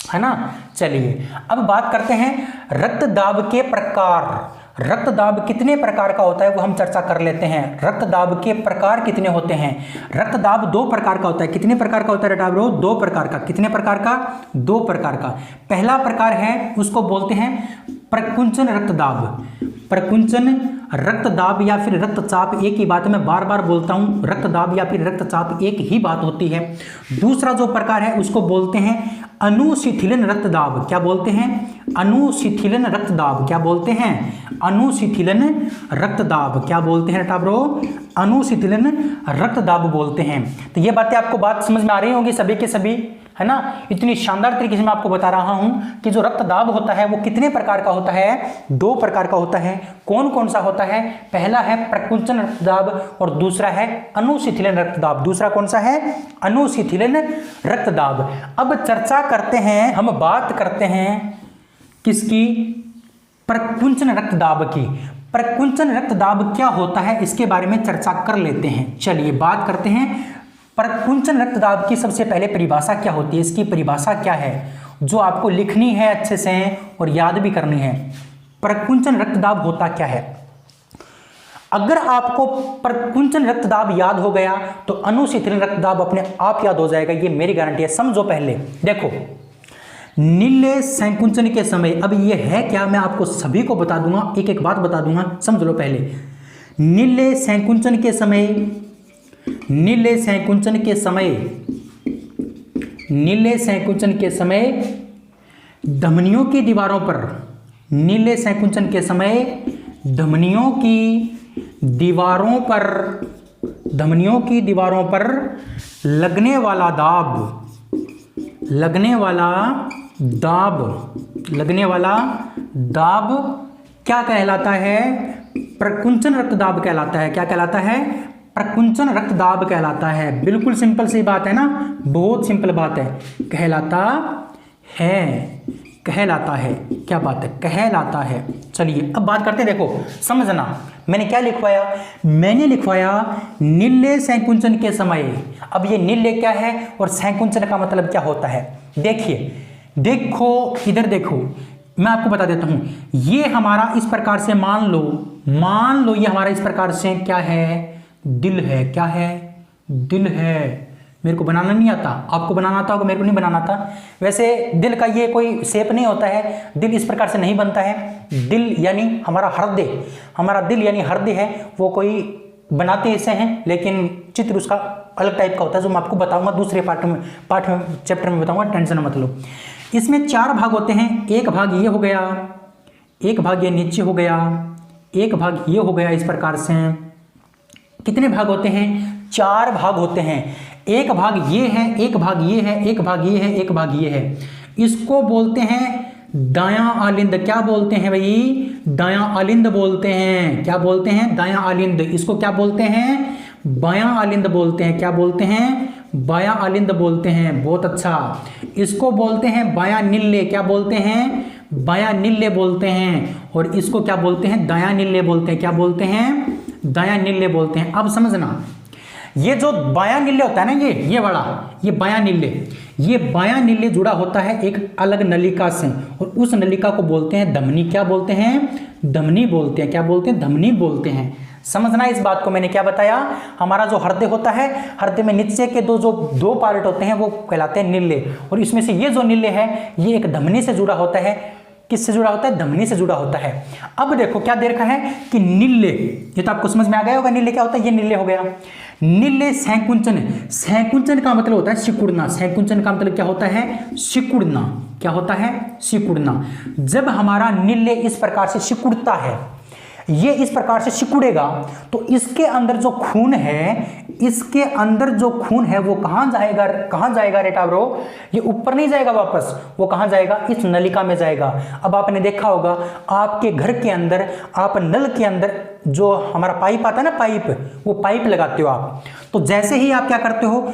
है ना। चलिए अब बात करते हैं रक्तदाब के प्रकार। रक्तदाब कितने प्रकार का होता है वो हम चर्चा कर लेते हैं। रक्तदाब के प्रकार कितने होते हैं? रक्तदाब 2 प्रकार का होता है। कितने प्रकार का होता है रक्तदाब? 2 प्रकार का। कितने प्रकार का? 2 प्रकार का। पहला प्रकार है, उसको बोलते हैं प्रकुंचन रक्तदाब। प्रकुंचन रक्तदाब या फिर रक्तचाप एक ही बात है, मैं बार बार बोलता हूं, रक्तदाब या फिर रक्तचाप एक ही बात होती है। दूसरा जो प्रकार है उसको बोलते हैं अनुशिथिलन रक्तदाब। क्या बोलते हैं? अनुशिथिलन रक्तदाब। क्या बोलते हैं? अनुशिथिलन रक्तदाब। क्या बोलते हैं टाब्रो? अनुशिथिलन रक्तदाब बोलते हैं। तो ये बातें आपको बात समझ में आ रही होंगी सभी के सभी, है ना। इतनी शानदार तरीके से मैं आपको बता रहा हूं कि जो रक्तदाब होता है वो कितने प्रकार का होता है? 2 प्रकार का होता है। कौन कौन सा होता है? पहला है प्रकुंचन रक्तदाब और दूसरा है अनुशिथिलन रक्तदाब। दूसरा कौन सा है? अनुशिथिलन रक्तदाब। अब चर्चा करते हैं, हम बात करते हैं किसकी? प्रकुंचन रक्तदाब की। प्रकुंचन रक्तदाब क्या होता है इसके बारे में चर्चा कर लेते हैं। चलिए बात करते हैं प्रकुंचन रक्तदाब की। सबसे पहले परिभाषा क्या होती है, इसकी परिभाषा क्या है, जो आपको लिखनी है अच्छे से और याद भी करनी है। प्रकुंचन रक्तदाब होता क्या है? अगर आपको प्रकुंचन रक्तदाब याद हो गया तो अनुशिथिलन रक्तदाब अपने आप याद हो जाएगा, ये मेरी गारंटी है। समझो पहले, देखो नीले संकुंचन के समय, अब ये है क्या मैं आपको सभी को बता दूंगा, एक एक बात बता दूंगा, समझ लो पहले। नीले संकुंचन के समय, नीले संकुंचन के समय, नीले संकुंचन के समय धमनियों की दीवारों पर, नीले संकुंचन के समय धमनियों की दीवारों पर, धमनियों की दीवारों पर लगने वाला दाब, लगने वाला दाब, लगने वाला दाब क्या कहलाता है? प्रकुंचन रक्तदाब कहलाता है। क्या कहलाता है? प्रकुंचन रक्तदाब कहलाता है। बिल्कुल सिंपल सी बात है ना, बहुत सिंपल बात है। कहलाता है, कहलाता है, क्या बात है, कहलाता है। चलिए अब बात करते हैं, देखो समझना मैंने क्या लिखवाया, मैंने लिखवाया नीले संकुंचन के समय। अब ये नीले क्या है और संकुंचन का मतलब क्या होता है? देखिए, देखो इधर देखो, मैं आपको बता देता हूं। ये हमारा इस प्रकार से मान लो ये हमारा इस प्रकार से क्या है? दिल है। क्या है? दिल है। मेरे को बनाना नहीं आता, आपको बनाना आता होगा, मेरे को नहीं बनाना आता। वैसे दिल का ये कोई शेप नहीं होता है, दिल इस प्रकार से नहीं बनता है। दिल यानी हमारा हृदय, हमारा दिल यानी हृदय है, वो कोई बनाते ऐसे हैं, लेकिन चित्र उसका अलग टाइप का होता है, जो मैं आपको बताऊंगा दूसरे पार्ट में चैप्टर में बताऊंगा, टेंशन मत लो। इसमें 4 भाग होते हैं। एक भाग ये हो गया, एक भाग ये नीचे हो गया, एक भाग ये हो गया। इस प्रकार से कितने भाग होते हैं? 4 भाग होते हैं। एक भाग ये है, एक भाग ये है, एक भाग ये है, एक भाग ये है। इसको बोलते हैं दायां आलिंद। क्या बोलते हैं भाई? दायां आलिंद बोलते हैं। क्या बोलते हैं? दायां आलिंद। इसको क्या बोलते हैं? बायां आलिंद बोलते हैं। क्या बोलते हैं? बायां आलिंद बोलते हैं। बहुत अच्छा। इसको बोलते हैं बायां निल्ले। क्या बोलते हैं? बायां निल्ले बोलते हैं। और इसको क्या बोलते हैं? दायां निल्ले बोलते हैं। क्या बोलते हैं? दायां निल्ले बोलते हैं। अब समझना, ये जो बायां निल्ले होता है ना, ये बड़ा, ये बायां निल्ले, ये बायां निल्ले जुड़ा होता है एक अलग नलिका से, और उस नलिका को बोलते हैं धमनी। क्या बोलते हैं? धमनी बोलते हैं। क्या बोलते हैं? धमनी बोलते हैं। समझना इस बात को। मैंने क्या बताया? हमारा जो हृदय होता है, हृदय में नीचे के दो पार्ट होते हैं, वो कहलाते हैं निल्ले, और इसमें से ये जो निल्ले है, ये एक धमनी से जुड़ा होता है। किससे जुड़ा होता है? धमनी से जुड़ा होता है। अब देखो क्या दे रखा है कि निल्ले, ये तो आपको समझ में आ गया होगा निल्ले क्या होता है। ये निल्ले हो गया। निल्ले सैकुंचन। सैकुंचन का मतलब होता है सिकुड़ना। सैकुंचन का मतलब क्या होता है? सिकुड़ना। क्या होता है? सिकुड़ना। जब हमारा निल्ले इस प्रकार से सिकुड़ता है, ये इस प्रकार से सिकुड़ेगा, तो इसके अंदर जो खून है, इसके अंदर जो खून है वो कहां जाएगा? कहां जाएगा रे टाबरो? ये ऊपर नहीं जाएगा वापस, वो कहां जाएगा? इस नलिका में जाएगा। अब आपने देखा होगा आपके घर के अंदर, आप नल के अंदर जो हमारा पाइप आता है ना, पाइप, वो पाइप लगाते हो आप। तो जैसे ही आप क्या करते हो,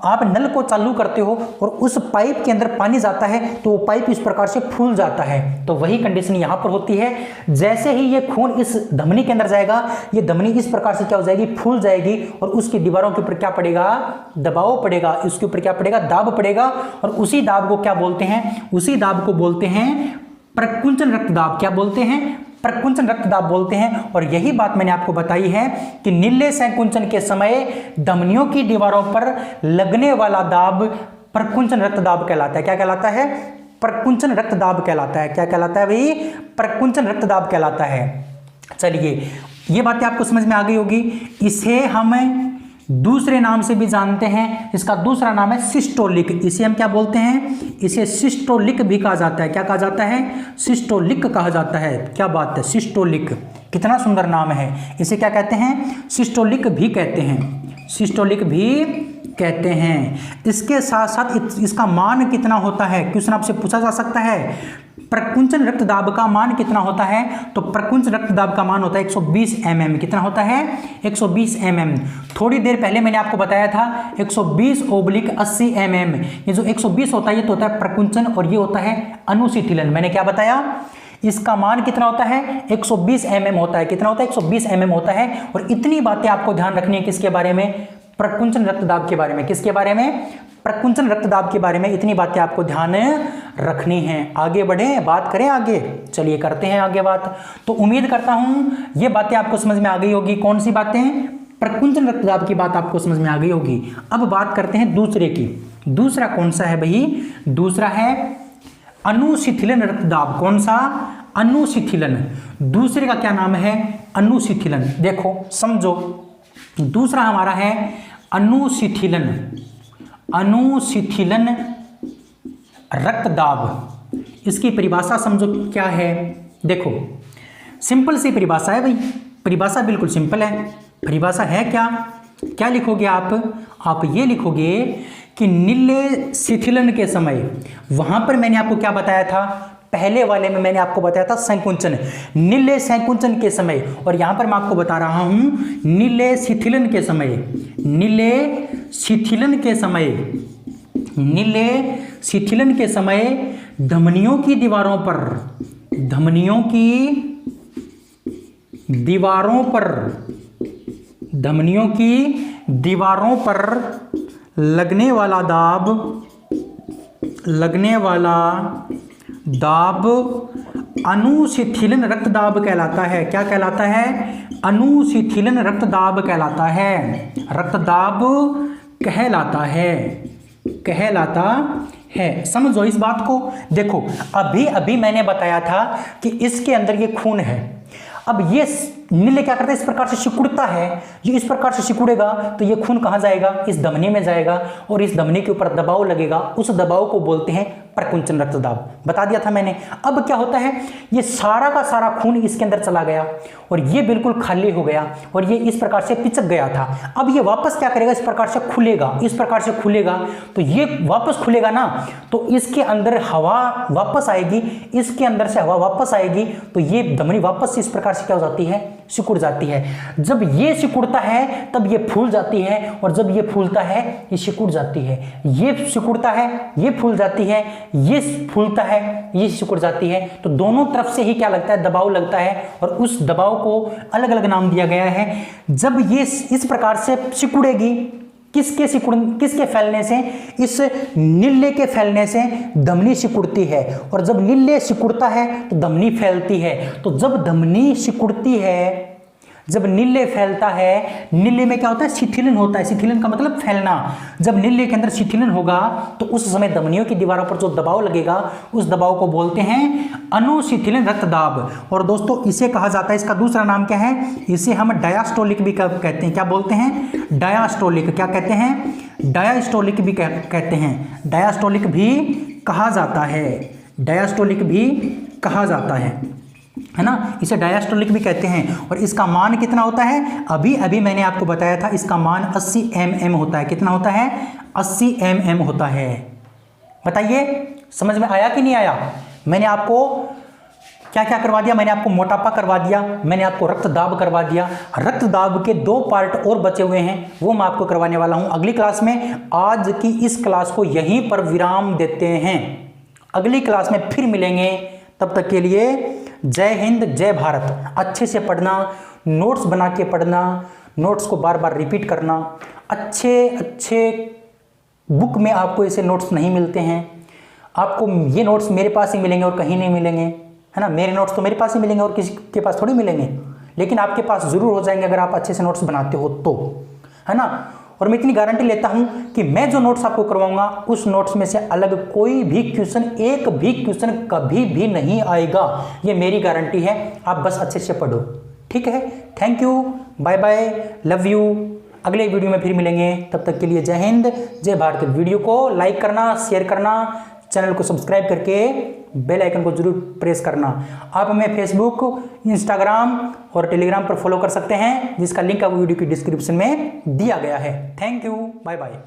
आप नल को चालू करते हो और उस पाइप के अंदर पानी जाता है, तो वो पाइप इस प्रकार से फूल जाता है। तो वही कंडीशन यहां पर होती है। जैसे ही ये खून इस धमनी के अंदर जाएगा, ये धमनी इस प्रकार से क्या हो जाएगी? फूल जाएगी, और उसकी दीवारों के ऊपर क्या पड़ेगा? दबाव पड़ेगा। इसके ऊपर क्या पड़ेगा? दाब पड़ेगा। और उसी दाब को क्या बोलते हैं? उसी दाब को बोलते हैं प्रकुंचन रक्तदाब। क्या बोलते हैं? प्रकुंचन रक्तदाब बोलते हैं। और यही बात मैंने आपको बताई है कि निल्ले संकुंचन के समय धमनियों की दीवारों पर लगने वाला दाब प्रकुंचन रक्तदाब कहलाता है। क्या कहलाता है? प्रकुंचन रक्तदाब कहलाता है। क्या कहलाता है भाई? प्रकुंचन रक्तदाब कहलाता है। चलिए, ये बातें आपको समझ में आ गई होगी। इसे हम दूसरे नाम से भी जानते हैं। इसका दूसरा नाम है सिस्टोलिक। इसे हम क्या बोलते हैं? इसे सिस्टोलिक भी कहा जाता है। क्या कहा जाता है? सिस्टोलिक कहा जाता है। क्या बात है, सिस्टोलिक, कितना सुंदर नाम है। इसे क्या कहते हैं? सिस्टोलिक भी कहते हैं। सिस्टोलिक भी कहते हैं। इसके साथ साथ इसका मान कितना होता है, क्वेश्चन आपसे पूछा जा सकता है। प्रकुंचन रक्तदाब का मान कितना होता है? तो प्रकुंचन रक्तदाब का मान होता है 120 mm। कितना होता है? 120 mm। थोड़ी देर पहले मैंने आपको बताया था 120/80 mm। ये जो 120 होता है, ये तो होता है प्रकुंचन, और ये होता है अनुशीतलन। मैंने क्या बताया? इसका मान कितना होता है? 120 mm होता है। कितना होता है? 120 mm होता है। और इतनी बातें आपको ध्यान रखनी है किसके बारे में? प्रकुंचन रक्तदाब के बारे में। किसके बारे में? प्रकुंचन रक्तदाब के बारे में। इतनी बातें आपको ध्यान रखनी है। आगे बढ़े, बात करें आगे। चलिए करते हैं आगे बात। तो उम्मीद करता हूं ये बातें आपको समझ में आ गई होगी। कौन सी बातें? प्रकुंचन रक्तदाब की बात आपको समझ में आ गई होगी। अब बात करते हैं दूसरे की। दूसरा कौन सा है भाई? दूसरा है अनुशीतलन रक्तदाब। कौन सा? अनुशीतलन। दूसरे का क्या नाम है? अनुशीतलन। देखो समझो, दूसरा हमारा है अनुशीतलन। अनुशीतलन रक्तदाब। इसकी परिभाषा समझो क्या है। देखो सिंपल सी परिभाषा है भाई। परिभाषा बिल्कुल सिंपल है। परिभाषा है क्या? क्या लिखोगे आप ये लिखोगे कि निल्ले शिथिलन के समय, वहां पर मैंने आपको क्या बताया था? पहले वाले में मैंने आपको बताया था संकुंचन, निल्ले संकुंचन के समय, और यहां पर मैं आपको बता रहा हूं निल्ले शिथिलन के समय। निल्ले शिथिलन के समय, निल्ले शिथिलन के समय धमनियों की दीवारों पर, धमनियों की दीवारों पर, धमनियों की दीवारों पर लगने वाला दाब, लगने वाला दाब अनुशीतलन रक्तदाब कहलाता है। क्या कहलाता है? अनुशीतलन रक्तदाब कहलाता है। रक्तदाब कहलाता है, कहलाता है। समझो इस बात को। देखो अभी अभी मैंने बताया था कि इसके अंदर ये खून है। अब ये नीले क्या करता है, इस प्रकार से सिकुड़ता है। ये इस प्रकार से सिकुड़ेगा तो ये खून कहाँ जाएगा, इस धमनी में जाएगा और इस धमनी के ऊपर दबाव लगेगा, उस दबाव को बोलते हैं प्रकुंचन रक्तदाब। बता दिया था मैंने। अब क्या होता है, ये सारा का सारा खून इसके अंदर चला गया और ये बिल्कुल खाली हो गया और ये इस प्रकार से पिचक गया था। अब ये वापस क्या करेगा, इस प्रकार से खुलेगा, इस प्रकार से खुलेगा तो ये वापस खुलेगा ना, तो इसके अंदर हवा वापस आएगी, इसके अंदर से हवा वापस आएगी तो ये धमनी वापस से इस प्रकार से क्या हो जाती है, सिकुड़ जाती है। जब ये सिकुड़ता है तब ये फूल जाती है और जब ये फूलता है ये सिकुड़ जाती है। ये सिकुड़ता है, ये फूल जाती है, ये फूलता है, ये सिकुड़ जाती है। तो दोनों तरफ से ही क्या लगता है, दबाव लगता है और उस दबाव को अलग अलग नाम दिया गया है। जब ये इस प्रकार से सिकुड़ेगी, किसके फैलने से, इस नीले के फैलने से धमनी सिकुड़ती है और जब नीले सिकुड़ता है तो धमनी फैलती है। तो जब धमनी सिकुड़ती है, जब नीले फैलता है, नीले में क्या होता है, शिथिलन होता है। शिथिलन का मतलब फैलना। जब नीले के अंदर शिथिलन होगा तो उस समय धमनियों की दीवारों पर जो दबाव लगेगा उस दबाव को बोलते हैं अनुशिथिलन रक्तदाब। और दोस्तों इसे कहा जाता है, इसका दूसरा नाम क्या है, इसे हम डायास्टोलिक भी कहते हैं। क्या बोलते हैं, डायास्टोलिक। क्या कहते हैं, डायास्टोलिक भी कहते हैं। डायास्टोलिक भी कहा जाता है, डायास्टोलिक भी कहा जाता है ना, इसे डायास्टोलिक भी कहते हैं। और इसका मान कितना होता है, अभी मैंने आपको बताया था, इसका मान 80 mm होता है। कितना होता है, 80 mm होता है। बताइए समझ में आया कि नहीं आया। मैंने आपको क्या क्या करवा दिया, मैंने आपको मोटापा करवा दिया, मैंने आपको रक्तदाब करवा दिया। रक्तदाब के 2 पार्ट और बचे हुए हैं, वो मैं आपको करवाने वाला हूं अगली क्लास में। आज की इस क्लास को यहीं पर विराम देते हैं, अगली क्लास में फिर मिलेंगे। तब तक के लिए जय हिंद, जय भारत। अच्छे से पढ़ना, नोट्स बना के पढ़ना, नोट्स को बार बार रिपीट करना। अच्छे बुक में आपको ऐसे नोट्स नहीं मिलते हैं। आपको ये नोट्स मेरे पास ही मिलेंगे और कहीं नहीं मिलेंगे, है ना। मेरे नोट्स तो मेरे पास ही मिलेंगे और किसी के पास थोड़ी मिलेंगे, लेकिन आपके पास ज़रूर हो जाएंगे अगर आप अच्छे से नोट्स बनाते हो तो, है ना। और मैं इतनी गारंटी लेता हूं कि मैं जो नोट्स आपको करवाऊंगा उस नोट्स में से अलग कोई भी क्वेश्चन, एक भी क्वेश्चन कभी भी नहीं आएगा। ये मेरी गारंटी है। आप बस अच्छे से पढ़ो, ठीक है। Thank you, bye bye, love you. अगले वीडियो में फिर मिलेंगे, तब तक के लिए जय हिंद, जय भारत। वीडियो को लाइक करना, शेयर करना, चैनल को सब्सक्राइब करके बेल आइकन को जरूर प्रेस करना। आप हमें फेसबुक, इंस्टाग्राम और टेलीग्राम पर फॉलो कर सकते हैं, जिसका लिंक आपको वीडियो की डिस्क्रिप्शन में दिया गया है। Thank you, bye bye.